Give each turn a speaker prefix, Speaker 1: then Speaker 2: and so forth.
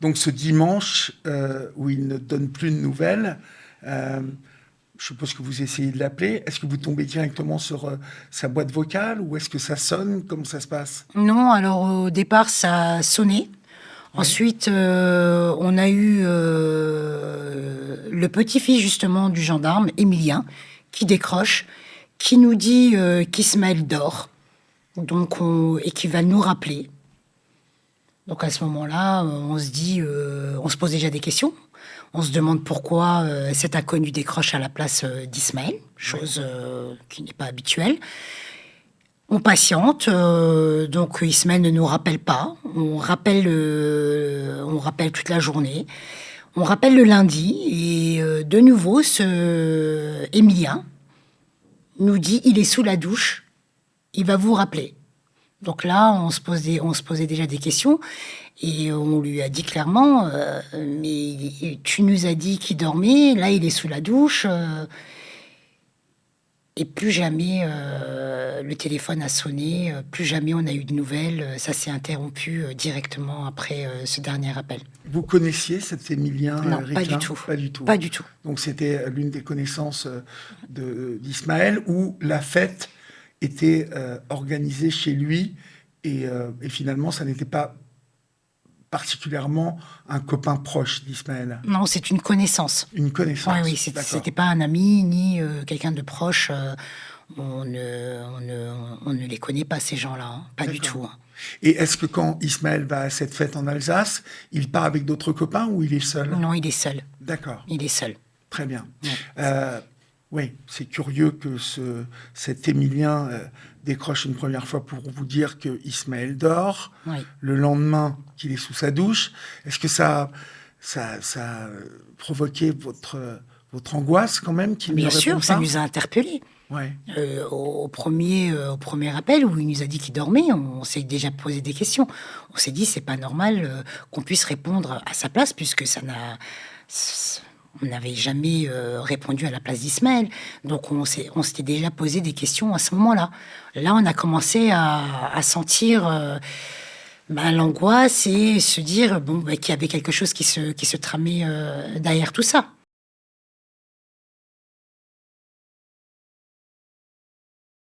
Speaker 1: Donc ce dimanche, où il ne donne plus de nouvelles, je suppose que vous essayez de l'appeler. Est-ce que vous tombez directement sur sa boîte vocale ou est-ce que ça sonne? Comment ça se passe?
Speaker 2: Non, alors au départ, ça a sonné.
Speaker 1: Oui.
Speaker 2: Ensuite, on a eu le petit-fils justement du gendarme, Émilien, qui décroche, qui nous dit qu'Ismaël dort, donc et qu'il va nous rappeler. Donc à ce moment-là, on se dit, on se pose déjà des questions. On se demande pourquoi cet inconnu décroche à la place d'Ismaël, chose qui n'est pas habituelle. On patiente, donc Ismaël ne nous rappelle pas. On rappelle toute la journée. On rappelle le lundi et de nouveau, ce Émilien nous dit il est sous la douche, il va vous rappeler. Donc là, on se posait déjà des questions et on lui a dit clairement mais tu nous as dit qu'il dormait, là il est sous la douche. Et plus jamais le téléphone a sonné, plus jamais on a eu de nouvelles. Ça s'est interrompu directement après ce dernier appel.
Speaker 1: Vous connaissiez cet Émilien
Speaker 2: Non, pas
Speaker 1: Riquelin?
Speaker 2: du tout.
Speaker 1: Pas du tout.
Speaker 2: Pas du tout.
Speaker 1: Donc c'était l'une des connaissances d'Ismaël où la fête était organisée chez lui et finalement ça n'était pas particulièrement un copain proche d'Ismaël.
Speaker 2: Non, c'est une connaissance.
Speaker 1: Une connaissance.
Speaker 2: Oui,
Speaker 1: D'accord.
Speaker 2: c'était pas un ami ni quelqu'un de proche. On ne les connaît pas, ces gens-là. Hein. Pas du
Speaker 1: D'accord.
Speaker 2: tout. Hein.
Speaker 1: Et est-ce que quand Ismaël va à cette fête en Alsace, il part avec d'autres copains ou il est seul?
Speaker 2: Non, il est seul.
Speaker 1: D'accord,
Speaker 2: Il est seul.
Speaker 1: très bien.
Speaker 2: Ouais.
Speaker 1: Oui, c'est curieux que cet Émilien décroche une première fois pour vous dire que Ismaël dort,
Speaker 2: Oui.
Speaker 1: le lendemain qu'il est sous sa douche. Est-ce que ça a provoqué votre angoisse quand même qu'il ne
Speaker 2: Bien
Speaker 1: réponde
Speaker 2: sûr, ça
Speaker 1: pas?
Speaker 2: nous a interpellés.
Speaker 1: Ouais,
Speaker 2: Au premier appel où il nous a dit qu'il dormait, on s'est déjà posé des questions. On s'est dit c'est pas normal qu'on puisse répondre à sa place puisque on n'avait jamais répondu à la place d'Ismaël. Donc on s'était déjà posé des questions à ce moment-là. Là, on a commencé à sentir l'angoisse et se dire qu'il y avait quelque chose qui se tramait derrière tout ça.